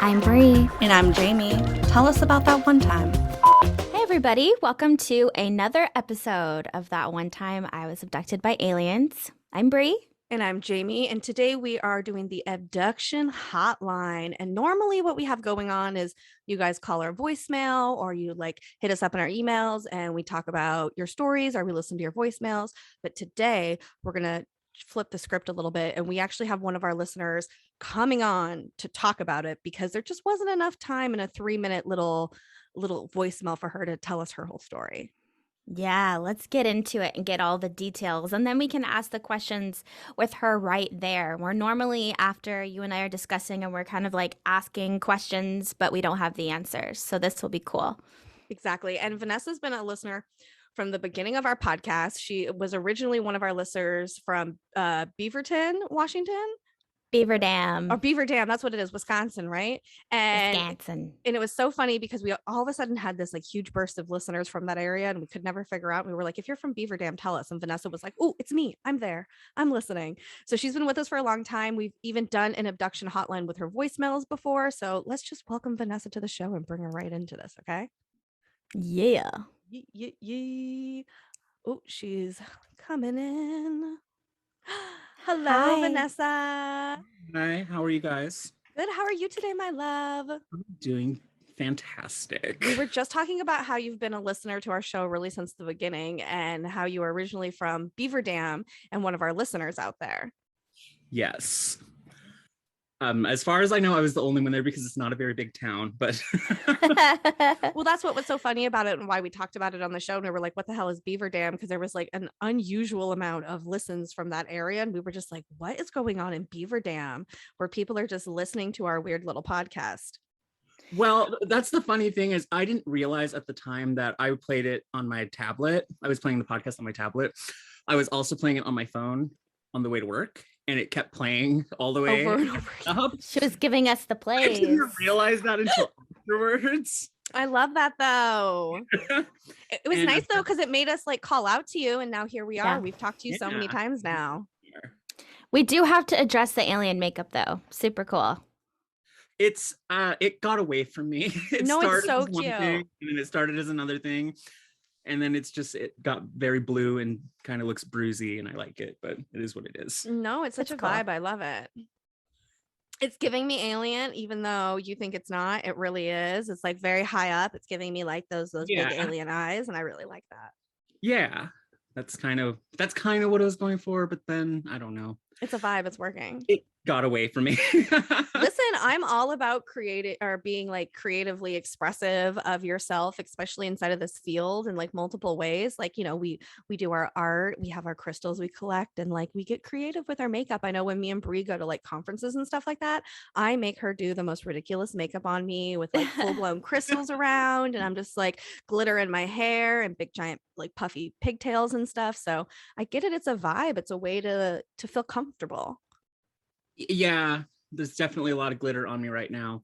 I'm Bree. And I'm Jamie. Tell us about that one time. Hey, everybody. Welcome to another episode of That One Time I Was Abducted by Aliens. I'm Bree. And I'm Jamie. And today we are doing the Abduction Hotline. And normally what we have going on is you guys call our voicemail or you hit us up in our emails and we talk about your stories or we listen to your voicemails. But today we're going to flip the script a little bit. And we actually have one of our listeners coming on to talk about it because there just wasn't enough time in a 3-minute little voicemail for her to tell us her whole story. Yeah, let's get into it and get all the details. And then we can ask the questions with her right there. We're normally, after you and I are discussing, and we're kind of like asking questions, but we don't have the answers. So this will be cool. Exactly. And Vanessa's been a listener from the beginning of our podcast. She was originally one of our listeners from Beaverton, Washington. Beaver Dam. Or Beaver Dam, that's what it is, Wisconsin, right? And Wisconsin. And it was so funny because we all of a sudden had this huge burst of listeners from that area and we could never figure out. We were like, if you're from Beaver Dam, tell us. And Vanessa was like, oh, it's me. I'm there. I'm listening. So she's been with us for a long time. We've even done an abduction hotline with her voicemails before. So let's just welcome Vanessa to the show and bring her right into this, okay? Yeah. Oh, she's coming in. Hello, Hi. Vanessa. Hi, how are you guys? Good. How are you today, my love? I'm doing fantastic. We were just talking about how you've been a listener to our show really since the beginning and how you were originally from Beaver Dam and one of our listeners out there. Yes. As far as I know, I was the only one there because it's not a very big town, but well, that's what was so funny about it and why we talked about it on the show. And we were like, what the hell is Beaver Dam? Because there was an unusual amount of listens from that area. And we were just like, what is going on in Beaver Dam where people are just listening to our weird little podcast? Well, that's the funny thing is I didn't realize at the time that I played it on my tablet. I was playing the podcast on my tablet. I was also playing it on my phone on the way to work. And it kept playing all the way over and over up. She was giving us the plays. I didn't realize that until afterwards. I love that though. It was nice though because it made us call out to you, and now here we are. Yeah. We've talked to you so many times now. We do have to address the alien makeup though. Super cool. It's it got away from me. It started so as one cute. Thing, and then it started as another thing. And then it got very blue and kind of looks bruisey and I like it, but it is what it is. No, it's such a vibe. I love it. It's giving me alien, even though you think it's not. It really is. It's very high up. It's giving me those big alien eyes, and I really like that. Yeah, that's kind of what I was going for, but then I don't know. It's a vibe. It's working. It got away from me. Listen, I'm all about creating or being creatively expressive of yourself, especially inside of this field in multiple ways. We do our art, we have our crystals we collect, and we get creative with our makeup. I know when me and Brie go to conferences and stuff like that, I make her do the most ridiculous makeup on me with full-blown crystals around, and I'm just glitter in my hair and big giant puffy pigtails and stuff. So I get it. It's a vibe. It's a way to feel comfortable. Yeah, there's definitely a lot of glitter on me right now.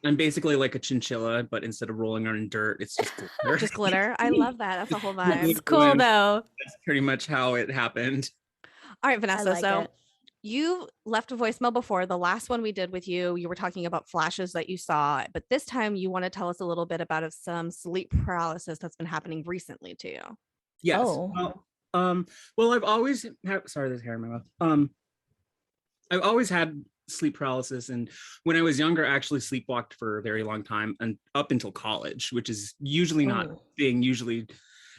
I'm basically like a chinchilla, but instead of rolling around in dirt, it's just glitter. Just glitter. I love that. That's a whole vibe. It's cool though. That's pretty much how it happened. All right, Vanessa. You left a voicemail before. The last one we did with you, you were talking about flashes that you saw, but this time you want to tell us a little bit about some sleep paralysis that's been happening recently to you. Yes. Oh. Well, I've always sorry, there's hair in my mouth. I've always had sleep paralysis, and when I was younger, I actually sleepwalked for a very long time and up until college, which is usually not a thing. Usually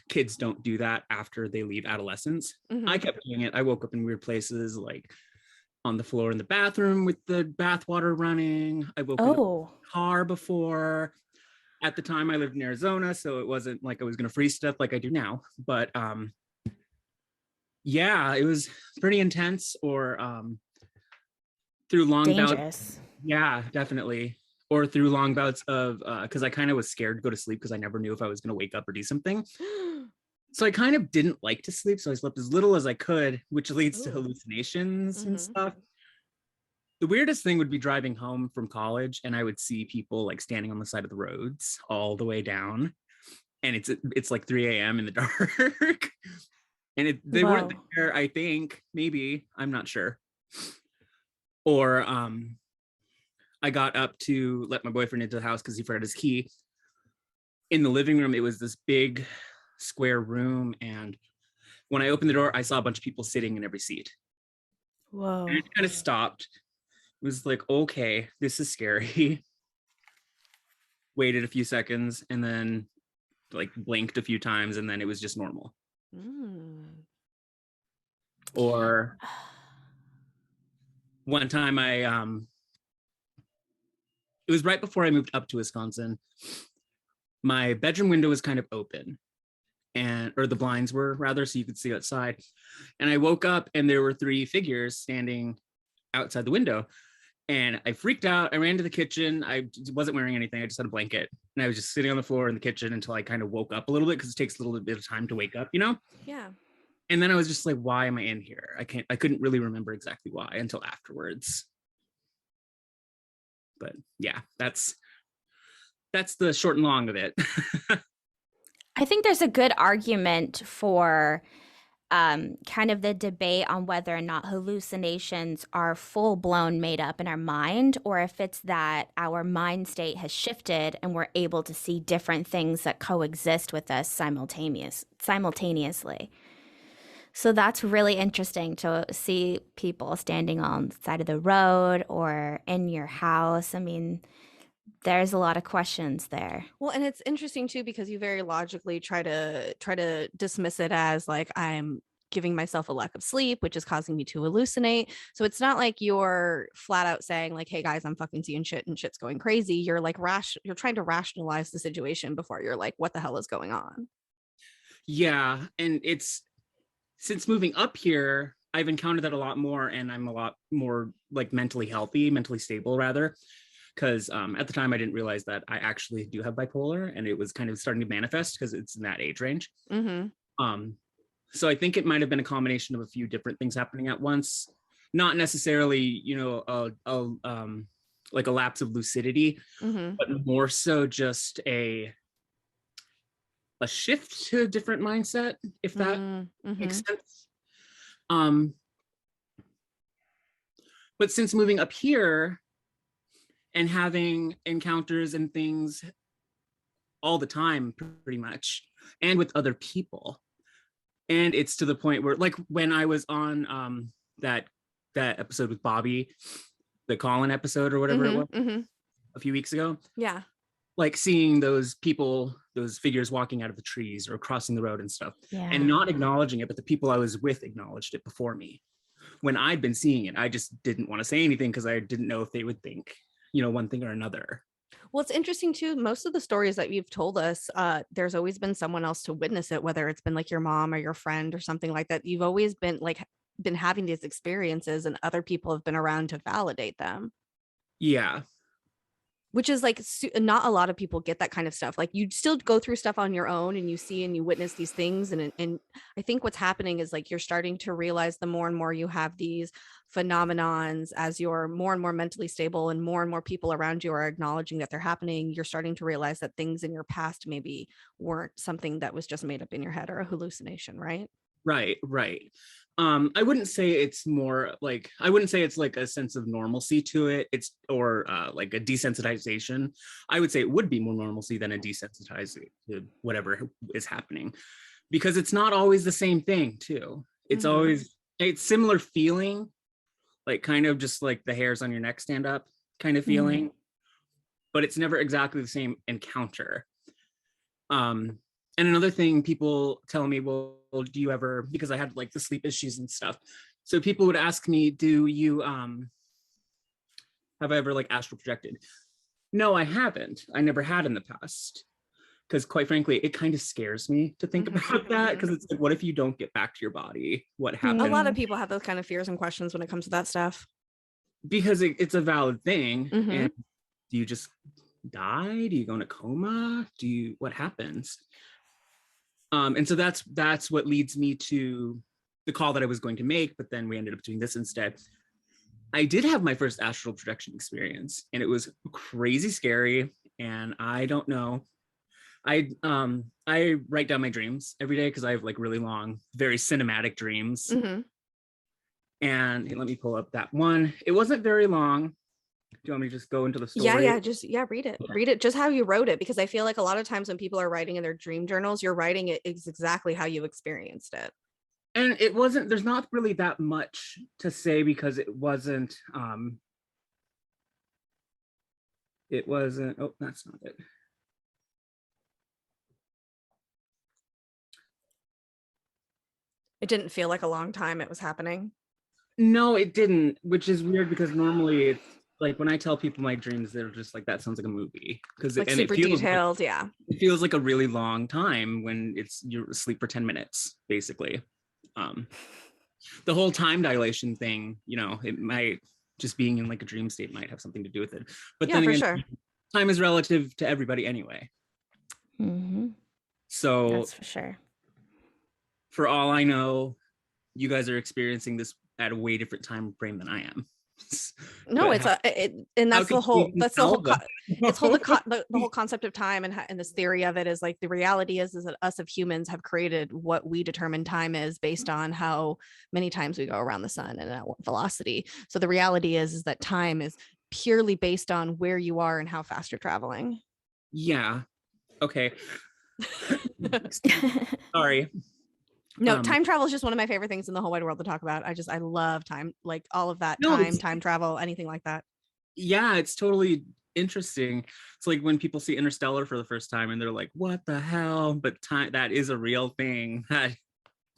kids don't do that after they leave adolescence. Mm-hmm. I kept doing it. I woke up in weird places, on the floor in the bathroom with the bath water running. I woke up in a car before. At the time I lived in Arizona, so it wasn't like I was going to freeze stuff like I do now, but yeah, it was pretty intense. Or through long bouts. Yeah, definitely. Or through long bouts of because I kind of was scared to go to sleep because I never knew if I was going to wake up or do something. So I kind of didn't like to sleep, so I slept as little as I could, which leads to hallucinations and stuff. The weirdest thing would be driving home from college and I would see people standing on the side of the roads all the way down, and it's 3 a.m. in the dark. And they weren't there, I think, maybe, I'm not sure. Or I got up to let my boyfriend into the house because he forgot his key. In the living room, it was this big square room. And when I opened the door, I saw a bunch of people sitting in every seat. Whoa. And it kind of stopped. It was like, okay, this is scary. Waited a few seconds and then like blinked a few times and then it was just normal. Or one time it was right before I moved up to Wisconsin. My bedroom window was kind of open or the blinds were rather, so you could see outside. And I woke up and there were 3 figures standing outside the window. And I freaked out. I ran to the kitchen. I wasn't wearing anything. I just had a blanket. And I was just sitting on the floor in the kitchen until I kind of woke up a little bit because it takes a little bit of time to wake up, Yeah. And then I was just like, why am I in here? I couldn't really remember exactly why until afterwards. But yeah, that's the short and long of it. I think there's a good argument for kind of the debate on whether or not hallucinations are full blown made up in our mind, or if it's that our mind state has shifted and we're able to see different things that coexist with us simultaneously. So that's really interesting to see people standing on the side of the road or in your house. I mean, there's a lot of questions there. Well, and it's interesting too because you very logically try to dismiss it as like I'm giving myself a lack of sleep, which is causing me to hallucinate. So it's not like you're flat out saying like, "Hey guys, I'm fucking seeing shit and shit's going crazy." You're like you're trying to rationalize the situation before you're like, "What the hell is going on?" Yeah, and it's since moving up here, I've encountered that a lot more, and I'm a lot more like mentally stable rather. Because at the time I didn't realize that I actually do have bipolar, and it was kind of starting to manifest because it's in that age range. So I think it might have been a combination of a few different things happening at once, not necessarily like a lapse of lucidity, but more so just a shift to a different mindset, if that makes sense. But since moving up here and having encounters and things all the time, pretty much, and with other people. And it's to the point where, like, when I was on that episode with Bobby, the Colin episode or whatever it was a few weeks ago. Yeah. Like seeing those people, those figures walking out of the trees or crossing the road and stuff, Yeah. and not acknowledging it, but the people I was with acknowledged it before me. When I'd been seeing it, I just didn't want to say anything because I didn't know if they would think, one thing or another. Well, it's interesting too. Most of the stories that you've told us, there's always been someone else to witness it, whether it's been like your mom or your friend or something like that. You've always been having these experiences and other people have been around to validate them. Yeah. Which is like not a lot of people get that kind of stuff. Like you still go through stuff on your own and you see and you witness these things. And I think what's happening is like you're starting to realize the more and more you have these phenomenons as you're more and more mentally stable and more people around you are acknowledging that they're happening. You're starting to realize that things in your past maybe weren't something that was just made up in your head or a hallucination, right? Right. I wouldn't say it's more like, I wouldn't say it's like a sense of normalcy to it. It's or like a desensitization. I would say it would be more normalcy than a desensitizing to whatever is happening, because it's not always the same thing too. It's always it's similar feeling, like kind of just like the hairs on your neck stand up kind of feeling, but it's never exactly the same encounter. And another thing people tell me, well, do you ever, because I had like the sleep issues and stuff. So people would ask me, do you, have I ever like astral projected? No, I haven't. I never had in the past. Because quite frankly, it kind of scares me to think about that. Because it's like, what if you don't get back to your body? What happens? A lot of people have those kind of fears and questions when it comes to that stuff. Because it's a valid thing. And do you just die? Do you go in a coma? What happens? And so that's what leads me to the call that I was going to make, but then we ended up doing this instead. I did have my first astral projection experience, and it was crazy scary. And I don't know. I write down my dreams every day because I have like really long, very cinematic dreams. And let me pull up that one. It wasn't very long. you want me to just go into the Yeah, story? read it. Okay. Read it just how you wrote it, because I feel like a lot of times when people are writing in their dream journals, you're writing it is exactly how you experienced it. And it wasn't, there's not really that much to say because it wasn't, oh, that's not it. It didn't feel like a long time it was happening. No, it didn't, which is weird because normally it's like when I tell people my dreams, they're just like, that sounds like a movie. Like super detailed. Yeah. It feels like a really long time when you're asleep for 10 minutes, basically. Um, the whole time dilation thing, it might just being in like a dream state might have something to do with it. But Yeah, then for again, sure. time is relative to everybody anyway. Mm-hmm. So That's for sure. for all I know, you guys are experiencing this at a way different time frame than I am. No, But it's and that's could the you whole, even tell that? it's the whole concept of time, and this theory of it is like, the reality is that us of humans have created what we determine time is based on how many times we go around the sun and at what velocity. So the reality is that time is purely based on where you are and how fast you're traveling. Yeah. Okay. Sorry. No, time travel is just one of my favorite things in the whole wide world to talk about. I love time, like all of that, No, time travel, anything like that. yeah, it's totally interesting. It's like when people see Interstellar for the first time and they're like, what the hell? But time, that is a real thing.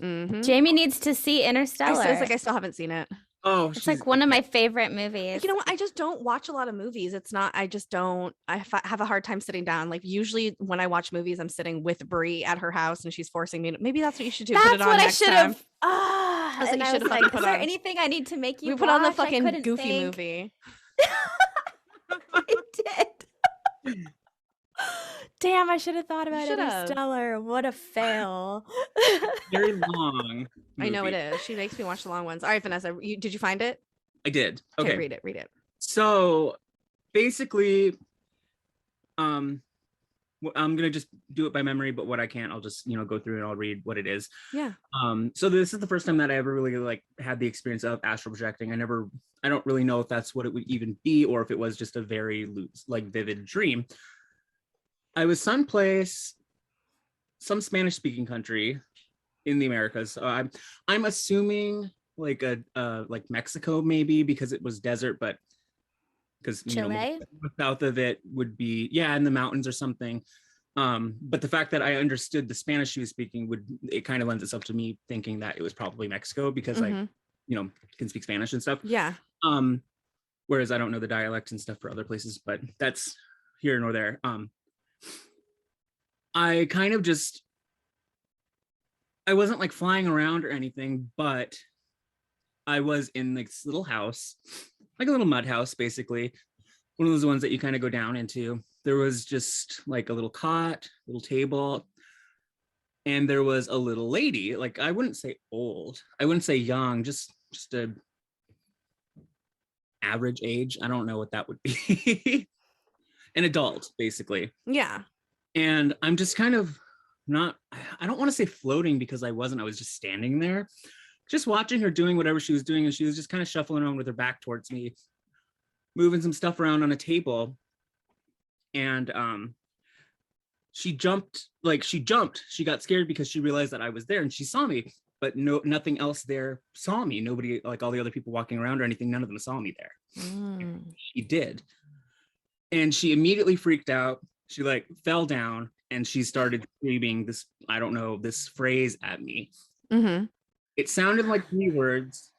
Jamie needs to see Interstellar. I still haven't seen it. Oh, It's like one of my favorite movies. You know what? I just don't watch a lot of movies. It's not, I just don't, have a hard time sitting down. Like usually when I watch movies, I'm sitting with Brie at her house and she's forcing me to, maybe that's what you should do. That's put it on what I next should time. have. Ah, That's what and you I should was have like, put is there on. anything I need to make you We watch? put on the I fucking couldn't Goofy think. movie. I did. Damn, I should have thought about should have. Interstellar. What a fail. very long I know it movie. is. She makes me watch the long ones. All right, Vanessa, did you find it? I did. Okay. Read it. So basically, I'm gonna just do it by memory, but what I can't, I'll just go through and I'll read what it is. Yeah. So this is the first time that I ever really like had the experience of astral projecting. I don't really know if that's what it would even be or if it was just a very loose, like vivid dream. I was someplace, some Spanish speaking country in the Americas. So I'm assuming like like Mexico maybe because it was desert, but because Chile? south of it would be in the mountains or something. But the fact that I understood the Spanish she was speaking it kind of lends itself to me thinking that it was probably Mexico because I can speak Spanish and stuff. Yeah. Whereas I don't know the dialect and stuff for other places, but that's here nor there. I kind of I wasn't like flying around or anything, but I was in this little house, like a little mud house, basically. One of those ones that you kind of go down into. There was just like a little cot, little table, and there was a little lady. Like I wouldn't say old, I wouldn't say young, just a average age. I don't know what that would be. An adult, basically. Yeah. And I'm just kind of I don't want to say floating because I wasn't. I was just standing there, just watching her doing whatever she was doing. And she was just kind of shuffling around with her back towards me, moving some stuff around on a table. And she jumped. She got scared because she realized that I was there and she saw me, but nothing else there saw me. Nobody, like all the other people walking around or anything, none of them saw me there. She did. And she immediately freaked out. She like fell down and she started screaming this, I don't know, this phrase at me. It sounded like 3 words.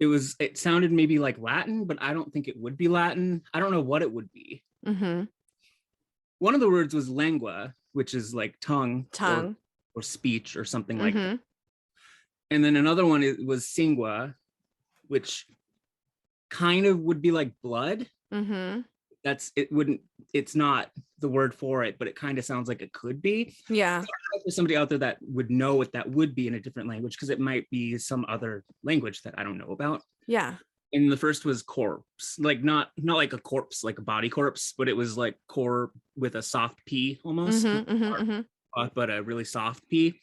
It sounded maybe like Latin, but I don't think it would be Latin. I don't know what it would be. One of the words was lengua, which is like tongue. Or speech or something like that. And then another one was singua, which kind of would be like blood. It's not the word for it, but it kind of sounds like it could be. Yeah. So there's somebody out there that would know what that would be in a different language, because it might be some other language that I don't know about. Yeah. And the first was corpse, like not like a corpse, like a body corpse, but it was like core with a soft P almost, but a really soft P.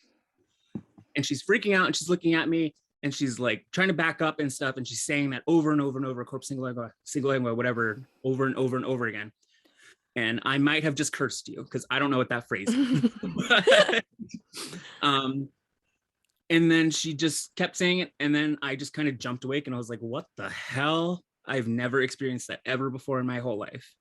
And she's freaking out and she's looking at me. and she's like trying to back up and stuff, and she's saying that over and over and over, corpse single lengua, whatever, over and over and over again. And I might have just cursed you because I don't know what that phrase is. And then she just kept saying it, and then I just kind of jumped awake, and I was like, what the hell? I've never experienced that ever before in my whole life.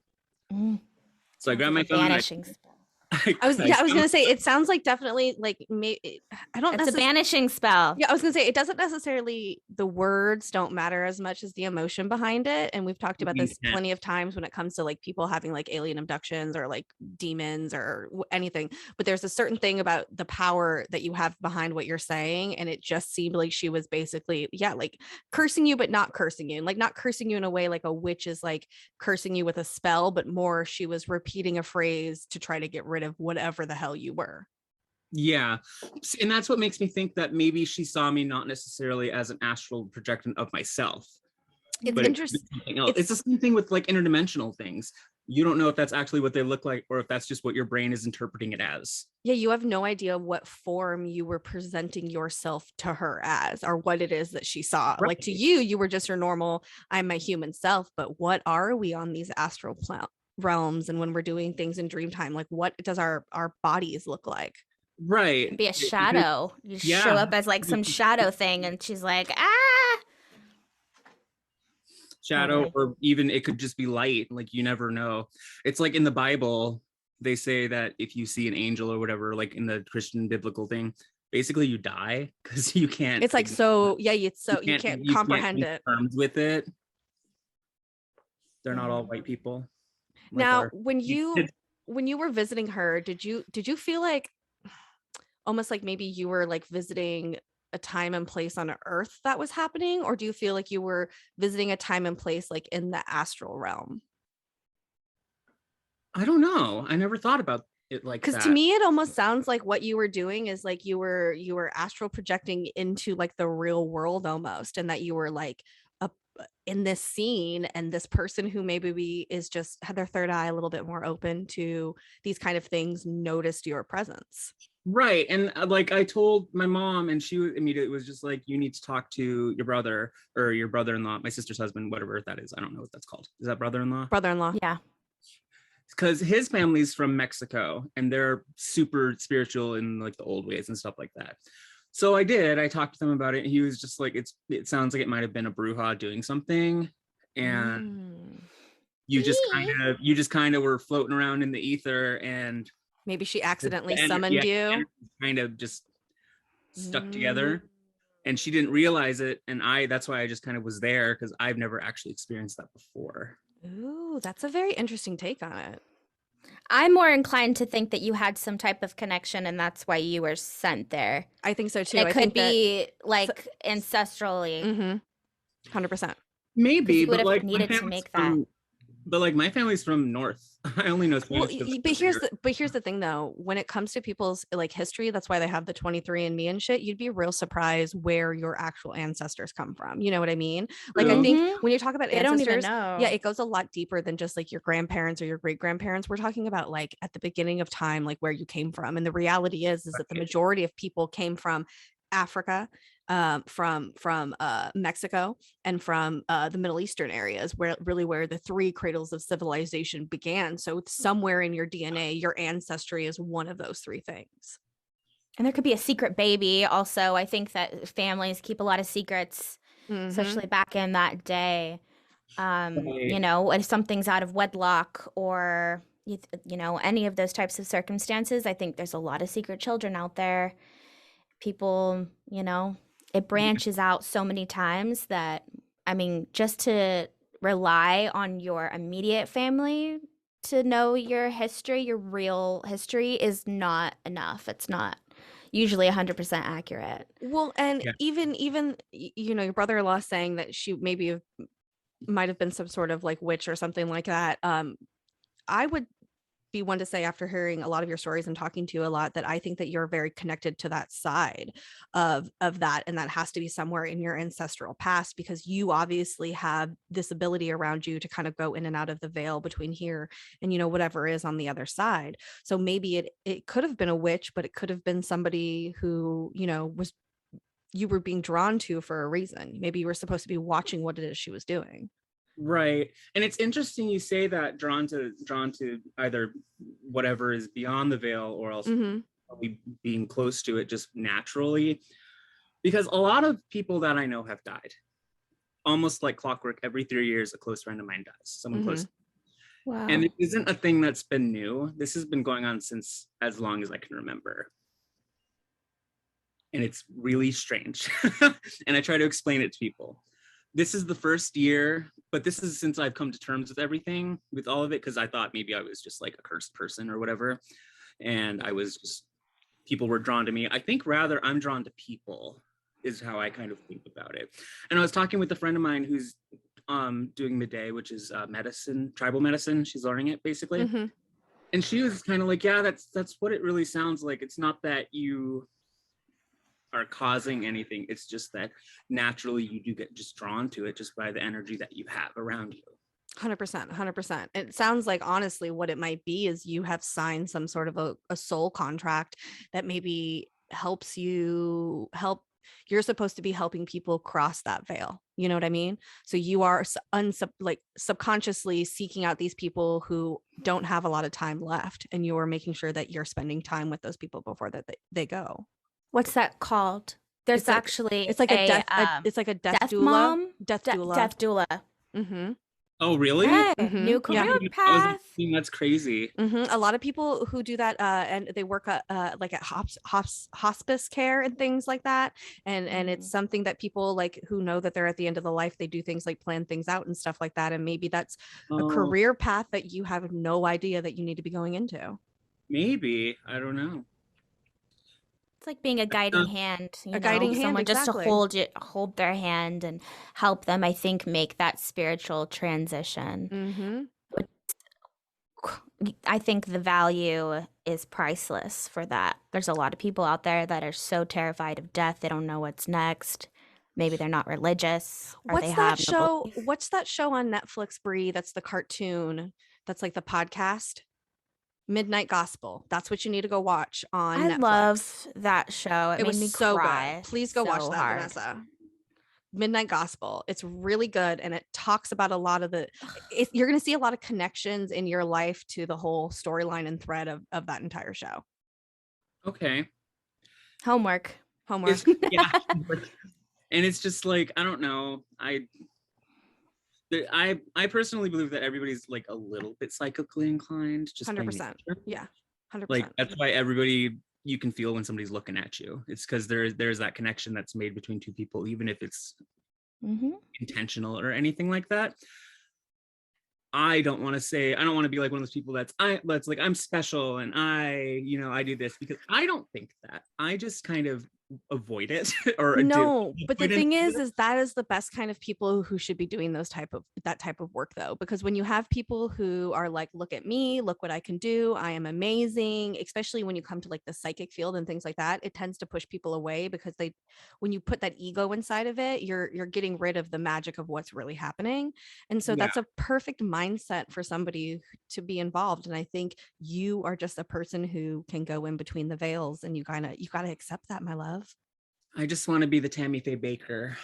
So I grabbed my phone. Vanishing spell. I was gonna say, it sounds like definitely like I don't. It's a banishing spell. Yeah, I was gonna say it doesn't necessarily, the words don't matter as much as the emotion behind it, and we've talked about this plenty of times when it comes to like people having like alien abductions or like demons or anything. But there's a certain thing about the power that you have behind what you're saying, and it just seemed like she was basically, yeah, like cursing you, but not cursing you, and like not cursing you in a way like a witch is like cursing you with a spell, but more she was repeating a phrase to try to get rid of whatever the hell you were. Yeah, and that's what makes me think that maybe she saw me not necessarily as an astral projection of myself. It's but interesting. It's the same thing with like interdimensional things. You don't know if that's actually what they look like, or if that's just what your brain is interpreting it as. Yeah, you have no idea what form you were presenting yourself to her as, or what it is that she saw. Right. Like to you, you were just your normal, I'm my human self, but what are we on these astral realms, and when we're doing things in dream time, like what does our bodies look like? Right. It'd be a shadow. You show up as like some shadow thing, and she's like, shadow, or even it could just be light. Like you never know. It's like in the Bible, they say that if you see an angel or whatever, like in the Christian biblical thing, basically you die because you can't. It's like, so yeah, it's so you can't comprehend it. Terms with it. They're not all white people. Like now, when you were visiting her, did you feel like almost like maybe you were like visiting a time and place on Earth that was happening, or do you feel like you were visiting a time and place like in the astral realm? I don't know. I never thought about it like that. Because to me, it almost sounds like what you were doing is like you were astral projecting into like the real world almost, and that you were like in this scene, and this person who maybe is just had their third eye a little bit more open to these kind of things noticed your presence. Right. And like I told my mom, and she immediately was just like, you need to talk to your brother or your brother-in-law, my sister's husband, whatever that is. I don't know what that's called. Is that brother-in-law? Brother-in-law. Yeah. Because his family's from Mexico, and they're super spiritual in like the old ways and stuff like that. So I talked to them about it. He was just like, it sounds like it might have been a bruja doing something. And you just kind of were floating around in the ether, and maybe she accidentally summoned you. Kind of just stuck together, and she didn't realize it. And that's why I just kind of was there, because I've never actually experienced that before. Ooh, that's a very interesting take on it. I'm more inclined to think that you had some type of connection, and that's why you were sent there. I think so too. It could be like ancestrally. 100%. Maybe, but like needed to make that. But like my family's from North. I only know Spanish. But here's the thing though, when it comes to people's like history, that's why they have the 23andMe and shit. You'd be real surprised where your actual ancestors come from. You know what I mean? Like I think when you talk about ancestors, yeah, it goes a lot deeper than just like your grandparents or your great grandparents. We're talking about like at the beginning of time, like where you came from. And the reality is that the majority of people came from Africa, from Mexico, and from the Middle Eastern areas, where the three cradles of civilization began. So somewhere in your DNA, your ancestry is one of those three things. And there could be a secret baby also. I think that families keep a lot of secrets, especially back in that day. You know, if something's out of wedlock, or you know, any of those types of circumstances, I think there's a lot of secret children out there. People, you know, it branches out so many times that, I mean, just to rely on your immediate family to know your history, your real history, is not enough. It's not usually 100% accurate. Well, and even, you know, your brother-in-law saying that she might have been some sort of like witch or something like that. I would be one to say, after hearing a lot of your stories and talking to you a lot, that I think that you're very connected to that side of that, and that has to be somewhere in your ancestral past, because you obviously have this ability around you to kind of go in and out of the veil between here and, you know, whatever is on the other side. So maybe it could have been a witch, but it could have been somebody who, you know, was you were being drawn to for a reason. Maybe you were supposed to be watching what it is she was doing. Right. And it's interesting you say that, drawn to either whatever is beyond the veil, or else probably being close to it just naturally. Because a lot of people that I know have died. Almost like clockwork, every 3 years, a close friend of mine dies, someone close. Wow. And it isn't a thing that's been new. This has been going on since as long as I can remember. And it's really strange. And I try to explain it to people. This is the first year, but this is since I've come to terms with everything, with all of it, because I thought maybe I was just like a cursed person or whatever. And I was just, people were drawn to me. I think rather I'm drawn to people is how I kind of think about it. And I was talking with a friend of mine who's doing midday, which is medicine, tribal medicine. She's learning it basically. And she was kind of like, yeah, that's what it really sounds like. It's not that you are causing anything. It's just that naturally you do get just drawn to it just by the energy that you have around you. 100%. It sounds like, honestly, what it might be is you have signed some sort of a soul contract that maybe helps you help. You're supposed to be helping people cross that veil. You know what I mean? So you are subconsciously seeking out these people who don't have a lot of time left, and you are making sure that you're spending time with those people before that they go. What's that called? There's actually it's like a death death doula. mom, Death doula. Death doula. Oh, really? Hey, new career path. That's crazy. A lot of people who do that, and they work like at hospice care and things like that. And it's something that people like who know that they're at the end of the life, they do things like plan things out and stuff like that. And maybe that's a career path that you have no idea that you need to be going into. Maybe. I don't know. It's like being a guiding hand, guiding hand, someone exactly. just to hold their hand and help them, I think, make that spiritual transition. I think the value is priceless for that. There's a lot of people out there that are so terrified of death, they don't know what's next. Maybe they're not religious. What's that show? What's that show on Netflix, Brie? That's the cartoon. That's like the podcast. Midnight Gospel. That's what you need to go watch on Netflix. I love that show. It made me so cry. Good. Please go watch that, Vanessa. Midnight Gospel. It's really good, and it talks about a lot of you're going to see a lot of connections in your life to the whole storyline and thread of that entire show. Okay. Homework. Yeah. And it's just like, I don't know. I personally believe that everybody's like a little bit psychically inclined. Just 100%. Yeah. 100%. Like that's why you can feel when somebody's looking at you. It's because there's that connection that's made between two people, even if it's intentional or anything like that. I don't want to be like one of those people that's like, I'm special and I do this, because I don't think that. I just kind of avoid it but the thing is that is the best kind of people who should be doing that type of work, though, because when you have people who are like, look at me, look what I can do, I am amazing, especially when you come to like the psychic field and things like that, it tends to push people away, because when you put that ego inside of it, you're getting rid of the magic of what's really happening. And so that's a perfect mindset for somebody to be involved. And I think you are just a person who can go in between the veils, and you got to accept that, my love. I just want to be the Tammy Faye Baker.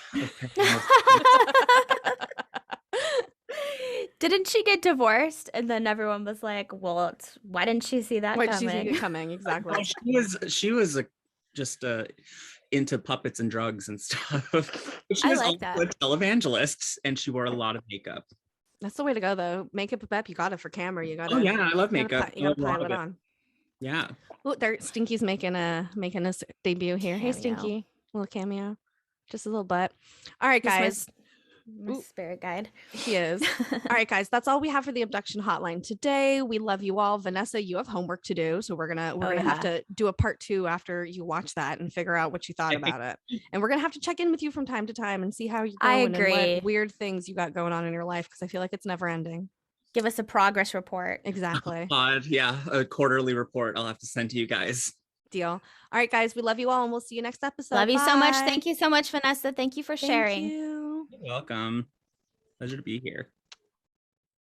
Didn't she get divorced? And then everyone was like, well, why didn't she see that coming? Why did she see it coming? Exactly. She was just into puppets and drugs and stuff. But she was also a televangelist, and she wore a lot of makeup. That's the way to go, though. Makeup up, you got it for camera. You got it. Oh yeah, I love makeup. You got to pile it on. Yeah. Oh, there, Stinky's making a debut here. Cameo. Hey, Stinky, a little cameo, just a little butt. All right, guys. My spirit guide. He is. All right, guys, that's all we have for the abduction hotline today. We love you all. Vanessa, you have homework to do, so we're gonna have to do a part 2 after you watch that and figure out what you thought about it. And we're gonna have to check in with you from time to time and see how you're going. I agree. And what weird things you got going on in your life, because I feel like it's never ending. Give us a progress report. Exactly. Yeah, a quarterly report I'll have to send to you guys. Deal. All right, guys, we love you all, and we'll see you next episode. Love you so much. Thank you so much, Vanessa. Thank you for sharing. You're welcome. Pleasure to be here.